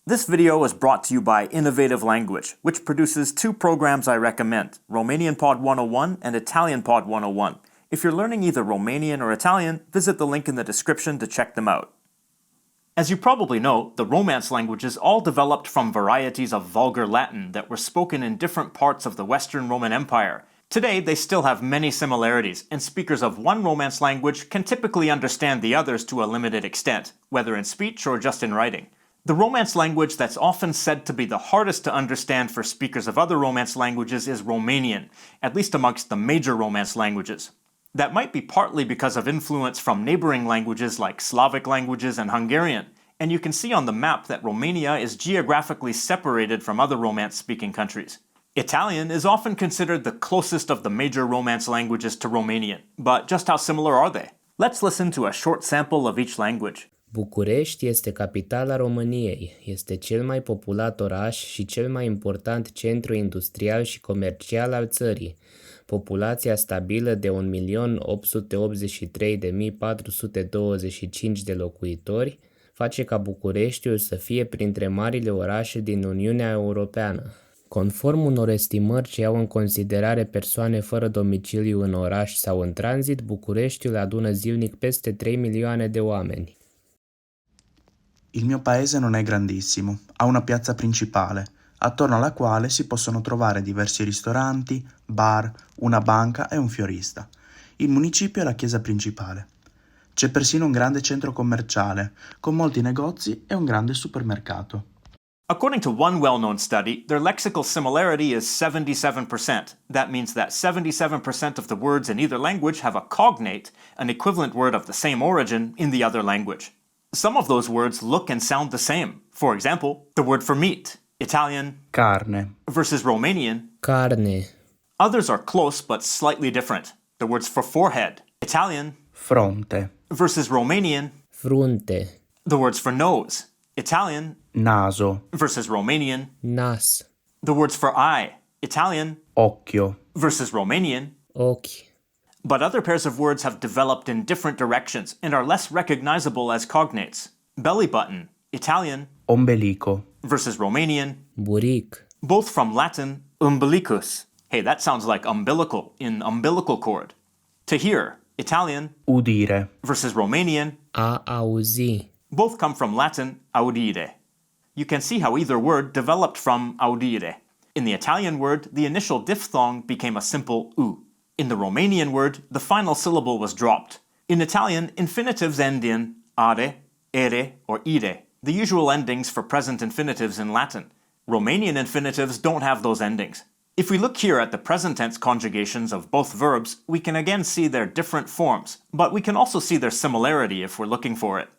This video is brought to you by Innovative Language, which produces two programs I recommend, Romanian Pod 101 and Italian Pod 101. If you're learning either Romanian or Italian, visit the link in the description to check them out. As you probably know, the Romance languages all developed from varieties of Vulgar Latin that were spoken in different parts of the Western Roman Empire. Today, they still have many similarities, and speakers of one Romance language can typically understand the others to a limited extent, whether in speech or just in writing. The Romance language that's often said to be the hardest to understand for speakers of other Romance languages is Romanian, at least amongst the major Romance languages. That might be partly because of influence from neighboring languages like Slavic languages and Hungarian, and you can see on the map that Romania is geographically separated from other Romance-speaking countries. Italian is often considered the closest of the major Romance languages to Romanian, but just how similar are they? Let's listen to a short sample of each language. București este capitala României, este cel mai populat oraș și cel mai important centru industrial și comercial al țării. Populația stabilă de 1.883.425 de locuitori face ca Bucureștiul să fie printre marile orașe din Uniunea Europeană. Conform unor estimări ce iau în considerare persoane fără domiciliu în oraș sau în tranzit, Bucureștiul adună zilnic peste 3 milioane de oameni. Il mio paese non è grandissimo, ha una piazza principale, attorno alla quale si possono trovare diversi ristoranti, bar, una banca e un fiorista. Il municipio è la chiesa principale. C'è persino un grande centro commerciale, con molti negozi e un grande supermercato. According to one well-known study, their lexical similarity is 77%. That means that 77% of the words in either language have a cognate, an equivalent word of the same origin, in the other language. Some of those words look and sound the same. For example, the word for meat, Italian Carne versus Romanian Carne, Others are close but slightly different. The words for forehead, Italian Fronte versus Romanian. frunte, The words for nose, Italian Naso versus Romanian. nas, The words for eye, Italian Occhio versus Romanian. ochi. But other pairs of words have developed in different directions and are less recognizable as cognates. Belly button, Italian Ombelico versus Romanian, Buric, both from Latin umbilicus. Hey, that sounds like umbilical in umbilical cord. To hear, Italian Udire versus Romanian, a auzi, both come from Latin audire. You can see how either word developed from audire. In the Italian word, the initial diphthong became a simple u. In the Romanian word, the final syllable was dropped. In Italian, infinitives end in are, ere, or ire, the usual endings for present infinitives in Latin. Romanian infinitives don't have those endings. If we look here at the present tense conjugations of both verbs, we can again see their different forms, but we can also see their similarity if we're looking for it.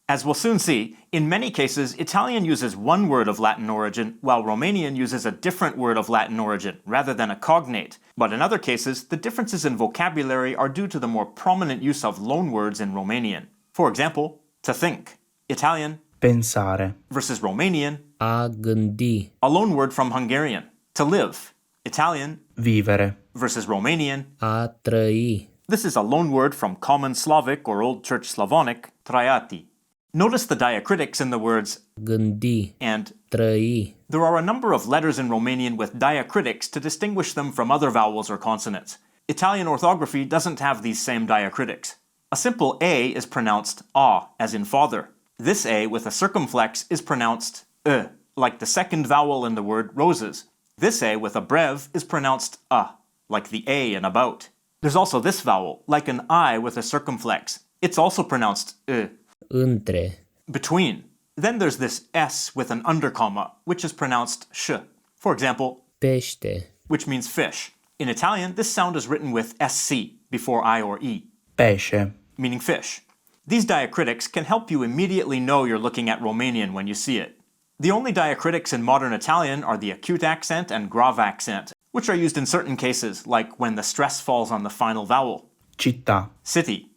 As we'll soon see, in many cases, Italian uses one word of Latin origin, while Romanian uses a different word of Latin origin, rather than a cognate. But in other cases, the differences in vocabulary are due to the more prominent use of loanwords in Romanian. For example, to think, Italian Pensare versus Romanian, a gândi, a loanword from Hungarian. To live, Italian Vivere versus Romanian. a trăi, This is a loanword from Common Slavic or Old Church Slavonic, traiati. Notice the diacritics in the words gândi, and. trăi, There are a number of letters in Romanian with diacritics to distinguish them from other vowels or consonants. Italian orthography doesn't have these same diacritics. A simple A is pronounced A, as in father. This A with a circumflex is pronounced E, like the second vowel in the word roses. This A with a brev is pronounced A, like the A in about. There's also this vowel, like an I with a circumflex. It's also pronounced E. între, Between. Then there's this S with an undercomma, which is pronounced sh. For example, pește, which means fish. In Italian, this sound is written with SC before I or E, Pesce meaning fish. These diacritics can help you immediately know you're looking at Romanian when you see it. The only diacritics in modern Italian are the acute accent and grave accent, which are used in certain cases, like when the stress falls on the final vowel. Città City.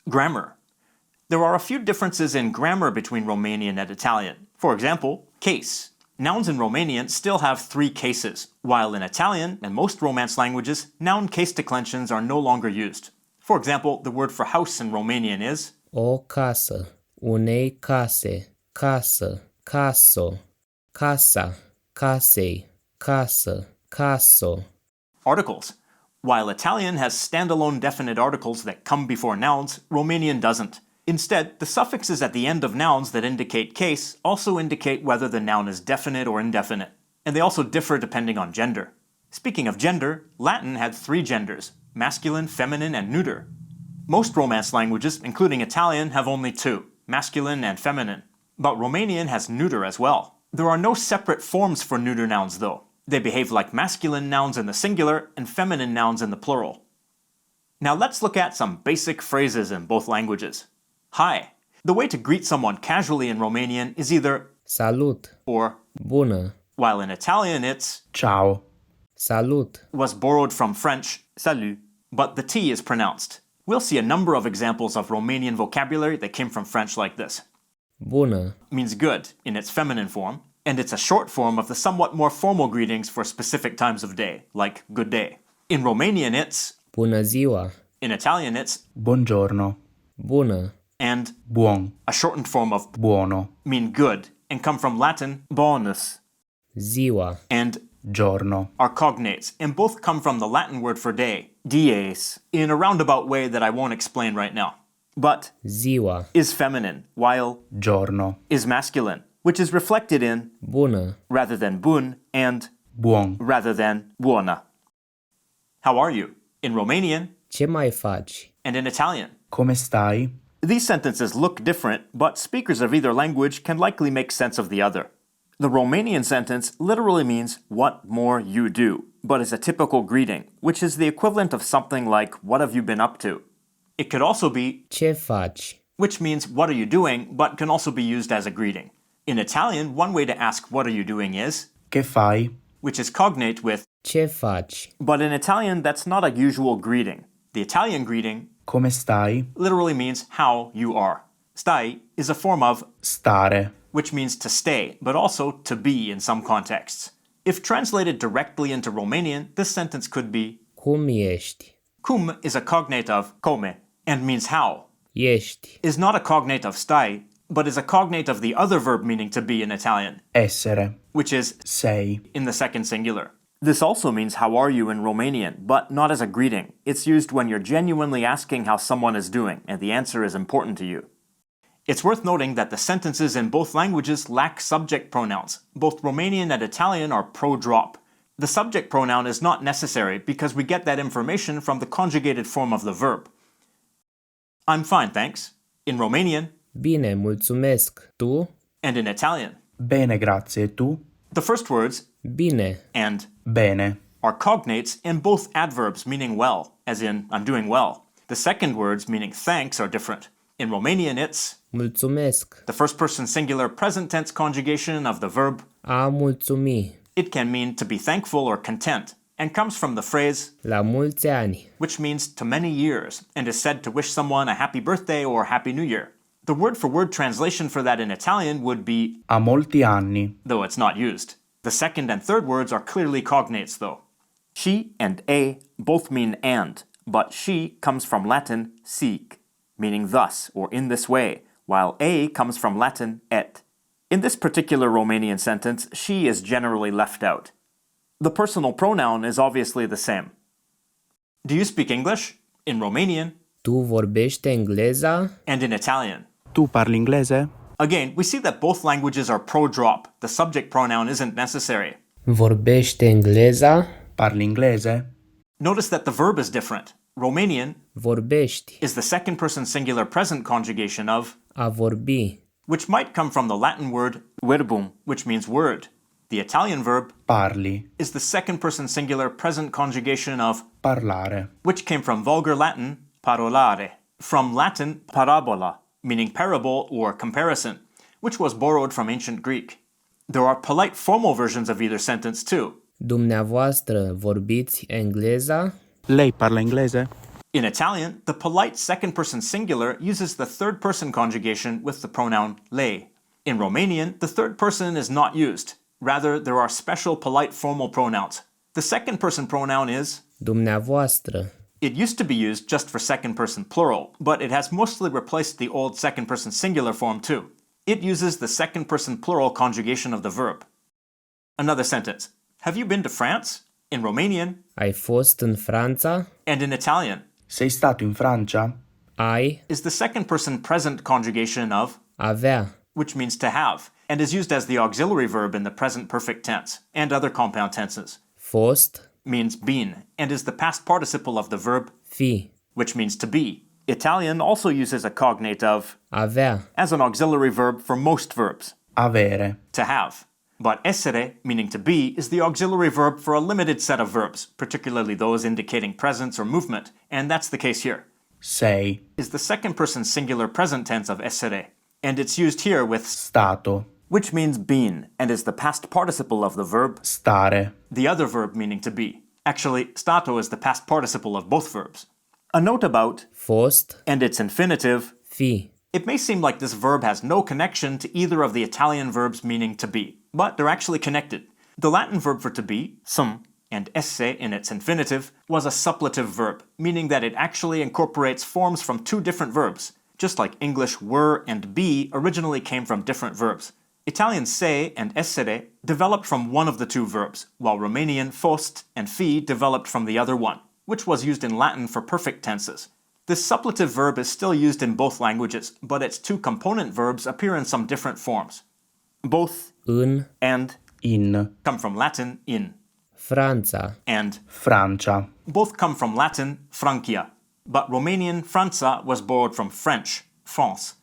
Grammar. There are a few differences in grammar between Romanian and Italian. For example, case. Nouns in Romanian still have 3 cases, while in Italian and most Romance languages, noun case declensions are no longer used. For example, the word for house in Romanian is o casă, unei case, casă, caso, casa, casei, casă, caso. Articles. While Italian has standalone definite articles that come before nouns, Romanian doesn't. Instead, the suffixes at the end of nouns that indicate case also indicate whether the noun is definite or indefinite, and they also differ depending on gender. Speaking of gender, Latin had 3 genders: masculine, feminine, and neuter. Most Romance languages, including Italian, have only 2, masculine and feminine. But Romanian has neuter as well. There are no separate forms for neuter nouns, though. They behave like masculine nouns in the singular and feminine nouns in the plural. Now let's look at some basic phrases in both languages. Hi. The way to greet someone casually in Romanian is either Salut, or, bună, while in Italian it's Ciao. salut, was borrowed from French salut, but the T is pronounced. We'll see a number of examples of Romanian vocabulary that came from French like this. bună, Means good in its feminine form, and it's a short form of the somewhat more formal greetings for specific times of day, like good day. In Romanian it's, bună ziua, in Italian it's, Buongiorno. bună, and Buon. a shortened form of Buono. mean good, and come from Latin bonus, ziua, and Giorno. are cognates, and both come from the Latin word for day, dies, in a roundabout way that I won't explain right now. But ziua, is feminine, while Giorno. is masculine, which is reflected in bună, rather than bun and Buon. rather than buona. How are you? In Romanian ce mai faci? and in Italian. Come stai? These sentences look different, but speakers of either language can likely make sense of the other. The Romanian sentence literally means what more you do, but is a typical greeting, which is the equivalent of something like what have you been up to. It could also be Ce faci? which means what are you doing, but can also be used as a greeting. In Italian, one way to ask what are you doing is, Che fai? which is cognate with, Ce faci? but in Italian that's not a usual greeting. The Italian greeting Come stai? literally means how you are. Stai is a form of Stare. which means to stay, but also to be in some contexts. If translated directly into Romanian, this sentence could be Cum ești? cum is a cognate of come and means how. Ești. Is not a cognate of stai, but is a cognate of the other verb meaning to be in Italian, Essere. which is Sei. in the second singular. This also means how are you in Romanian, but not as a greeting. It's used when you're genuinely asking how someone is doing, and the answer is important to you. It's worth noting that the sentences in both languages lack subject pronouns. Both Romanian and Italian are pro-drop. The subject pronoun is not necessary because we get that information from the conjugated form of the verb. I'm fine, thanks. In Romanian Bine, mulțumesc. Tu? and in Italian. Bene, grazie. Tu? The first words, Bine. and, Bene. are cognates and both adverbs meaning well, as in I'm doing well. The second words meaning thanks are different. In Romanian it's Mulțumesc. the first person singular present tense conjugation of the verb. A mulțumi. It can mean to be thankful or content, and comes from the phrase, La mulți ani. which means to many years, and is said to wish someone a happy birthday or Happy New Year. The word-for-word translation for that in Italian would be, A molti anni. though it's not used. The second and third words are clearly cognates, though. She and a both mean and, but she comes from Latin sic, meaning thus or in this way, while a comes from Latin et. In this particular Romanian sentence, she is generally left out. The personal pronoun is obviously the same. Do you speak English? In Romanian Tu vorbești engleza? and in Italian. Tu parli inglese? Again, we see that both languages are pro-drop. The subject pronoun isn't necessary. Vorbește engleza? Parli inglese? Notice that the verb is different. Romanian Vorbești. is the second person singular present conjugation of, A vorbi. which might come from the Latin word verbum, which means word. The Italian verb Parli. is the second person singular present conjugation of, Parlare. which came from vulgar Latin parolare, from Latin parabola, meaning parable or comparison, which was borrowed from ancient Greek. There are polite formal versions of either sentence too. Dumneavoastră vorbiți engleza? Lei parla inglese? In Italian, the polite second person singular uses the third person conjugation with the pronoun lei. In Romanian, the third person is not used. Rather, there are special polite formal pronouns. The second person pronoun is, Dumneavoastră. it used to be used just for second person plural, but it has mostly replaced the old second person singular form too. It uses the second-person plural conjugation of the verb. Another sentence. Have you been to France? In Romanian. Ai fost în Franța? And in Italian. Sei stato in Francia? Ai is the second-person present conjugation of avea, which means to have, and is used as the auxiliary verb in the present perfect tense and other compound tenses. Fost Means been, and is the past participle of the verb fi, which means to be. Italian also uses a cognate of avea, as an auxiliary verb for most verbs, Avere. to have. But essere, meaning to be, is the auxiliary verb for a limited set of verbs, particularly those indicating presence or movement, and that's the case here. Sei. Is the second-person singular present tense of essere, and it's used here with Stato. which means been, and is the past participle of the verb Stare. the other verb meaning to be. Actually, stato is the past participle of both verbs. A note about fost and its infinitive. fi. It may seem like this verb has no connection to either of the Italian verbs meaning to be, but they're actually connected. The Latin verb for to be, sum, and esse in its infinitive, was a suppletive verb, meaning that it actually incorporates forms from two different verbs, just like English were and be originally came from different verbs. Italian se and essere developed from one of the two verbs, while Romanian fost and fi developed from the other one, which was used in Latin for perfect tenses. This suppletive verb is still used in both languages, but its two component verbs appear in some different forms. Both În and In. come from Latin in, Franța, and Francia. both come from Latin Francia, but Romanian Franța was borrowed from French, France.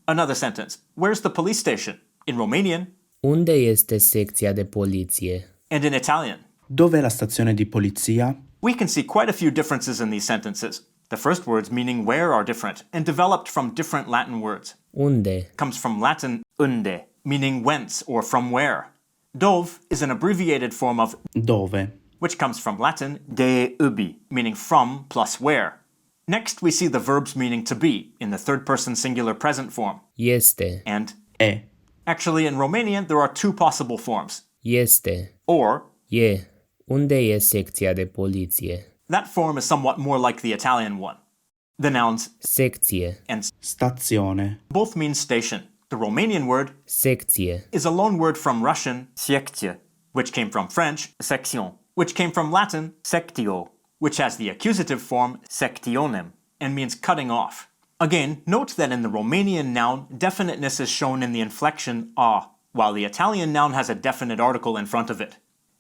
Another sentence. Where's the police station? In Romanian unde este secția de poliție? and in Italian. Dov'è la stazione di polizia? We can see quite a few differences in these sentences. The first words meaning where are different and developed from different Latin words. Unde? Comes from Latin unde, meaning whence or from where. Dov is an abbreviated form of Dove? which comes from Latin de ubi, meaning from plus where. Next, we see the verbs meaning to be in the third-person singular present form, Este, and E. actually in Romanian there are two possible forms, este, or e. Unde e secția de poliție? that form is somewhat more like the Italian one. The nouns Secție, and Stazione. both mean station. The Romanian word secție, is a loan word from Russian secție, which came from French section, which came from Latin sectio, which has the accusative form sectionem and means cutting off. Again, note that in the Romanian noun, definiteness is shown in the inflection a, while the Italian noun has a definite article in front of it.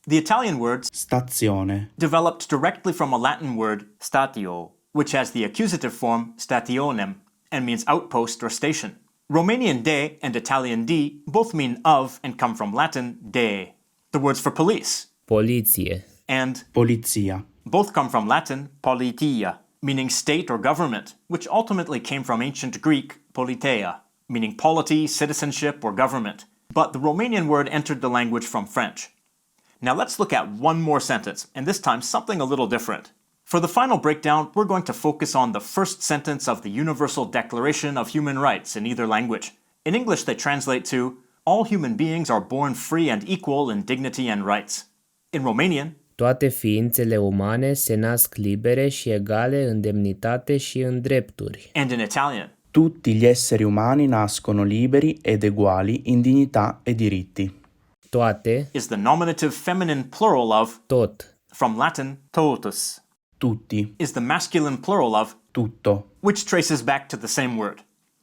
The Italian word Stazione. developed directly from a Latin word statio, which has the accusative form stationem and means outpost or station. Romanian de and Italian di both mean of and come from Latin de. The words for police poliție, and Polizia. both come from Latin politia, meaning state or government, which ultimately came from ancient Greek politeia, meaning polity, citizenship, or government. But the Romanian word entered the language from French. Now let's look at one more sentence, and this time something a little different. For the final breakdown, we're going to focus on the first sentence of the Universal Declaration of Human Rights in either language. In English, they translate to, all human beings are born free and equal in dignity and rights. In Romanian, toate ființele umane se nasc libere și egale în demnitate și în drepturi. and in Italian, Tutti gli esseri umani nascono liberi ed eguali in dignità e diritti. Toate, is the nominative feminine plural of, tot, from Latin, totus, Tutti. is the masculine plural of, Tutto. which traces back to the same word.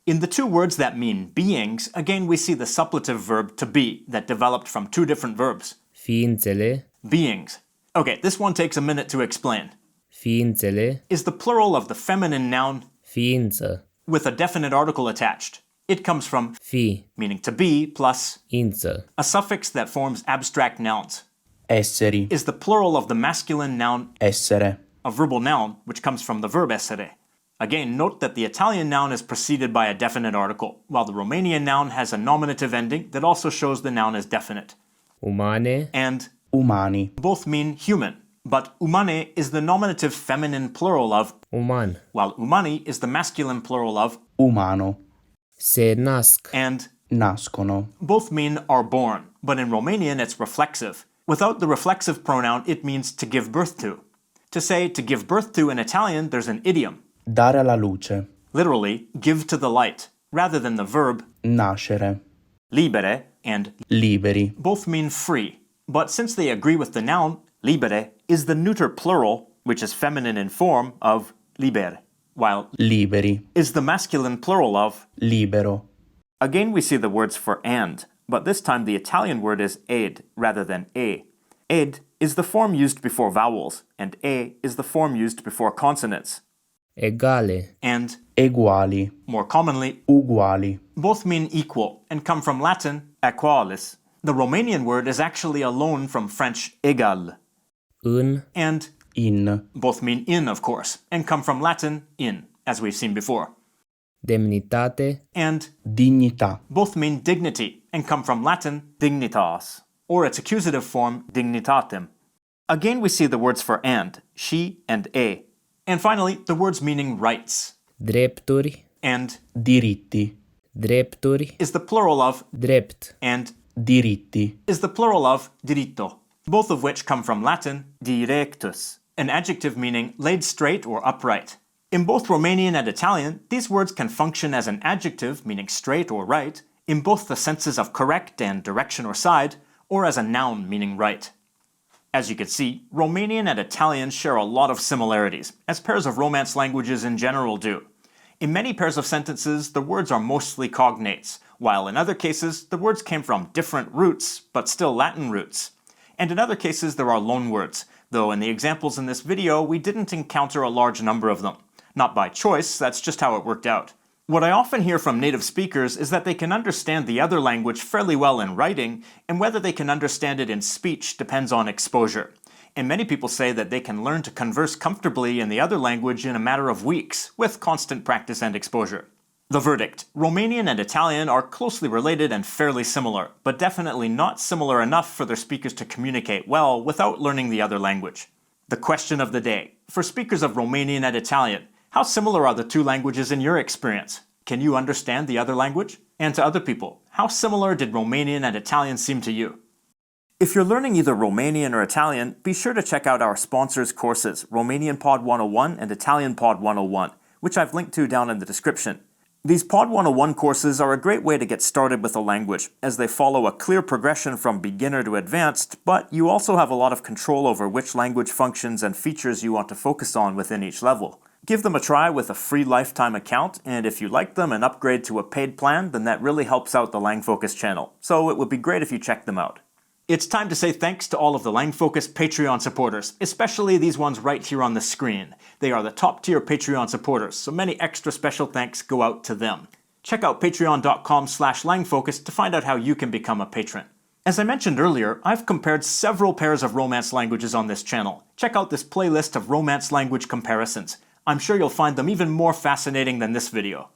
In the two words that mean beings, again we see the suppletive verb to be that developed from two different verbs. ființele, Beings. Okay, this one takes a minute to explain. ființele, Is the plural of the feminine noun ființă, with a definite article attached. It comes from fi, meaning to be plus ință, a suffix that forms abstract nouns. Esseri. Is the plural of the masculine noun Essere. a verbal noun, which comes from the verb essere. Again, note that the Italian noun is preceded by a definite article, while the Romanian noun has a nominative ending that also shows the noun as definite. umane, And Umani. both mean human, but umane is the nominative feminine plural of, uman, while umani is the masculine plural of, Umano. se nasc, and Nascono. both mean are born, but in Romanian it's reflexive. Without the reflexive pronoun, it means to give birth to. To say to give birth to in Italian, there's an idiom. Dare alla luce. Literally, give to the light. rather than the verb nascere, libere and liberi, both mean free. But since they agree with the noun, libere is the neuter plural, which is feminine in form, of liber, while liberi, is the masculine plural of libero. Again we see the words for and, but this time the Italian word is ed rather than e. Ed is the form used before vowels, and e is the form used before consonants. egale, And, Eguali, more commonly, uguali, both mean equal and come from Latin equalis. The Romanian word is actually a loan from French égal. în, And in, both mean in, of course, and come from Latin in, as we've seen before. demnitate, And dignità, both mean dignity and come from Latin dignitas, or its accusative form dignitatem. Again we see the words for and, she and e. And finally, the words meaning rights. drepturi, And diritti, drepturi, is the plural of drept, and diritti, is the plural of diritto, both of which come from Latin directus, an adjective meaning laid straight or upright. In both Romanian and Italian, these words can function as an adjective meaning straight or right, in both the senses of correct and direction or side, or as a noun meaning right. As you can see, Romanian and Italian share a lot of similarities, as pairs of Romance languages in general do. In many pairs of sentences, the words are mostly cognates, while in other cases, the words came from different roots, but still Latin roots. And in other cases, there are loanwords, though in the examples in this video, we didn't encounter a large number of them. Not by choice, that's just how it worked out. What I often hear from native speakers is that they can understand the other language fairly well in writing, and whether they can understand it in speech depends on exposure. And many people say that they can learn to converse comfortably in the other language in a matter of weeks, with constant practice and exposure. The verdict: Romanian and Italian are closely related and fairly similar, but definitely not similar enough for their speakers to communicate well without learning the other language. The question of the day: for speakers of Romanian and Italian, how similar are the two languages in your experience? Can you understand the other language? And to other people, how similar did Romanian and Italian seem to you? If you're learning either Romanian or Italian, be sure to check out our sponsors' courses, Romanian Pod 101 and Italian Pod 101, which I've linked to down in the description. These Pod 101 courses are a great way to get started with a language, as they follow a clear progression from beginner to advanced, but you also have a lot of control over which language functions and features you want to focus on within each level. Give them a try with a free lifetime account, and if you like them and upgrade to a paid plan, then that really helps out the LangFocus channel, so it would be great if you check them out. It's time to say thanks to all of the LangFocus Patreon supporters, especially these ones right here on the screen. They are the top tier Patreon supporters, so many extra special thanks go out to them. Check out patreon.com/langfocus to find out how you can become a patron. As I mentioned earlier, I've compared several pairs of Romance languages on this channel. Check out this playlist of Romance language comparisons. I'm sure you'll find them even more fascinating than this video.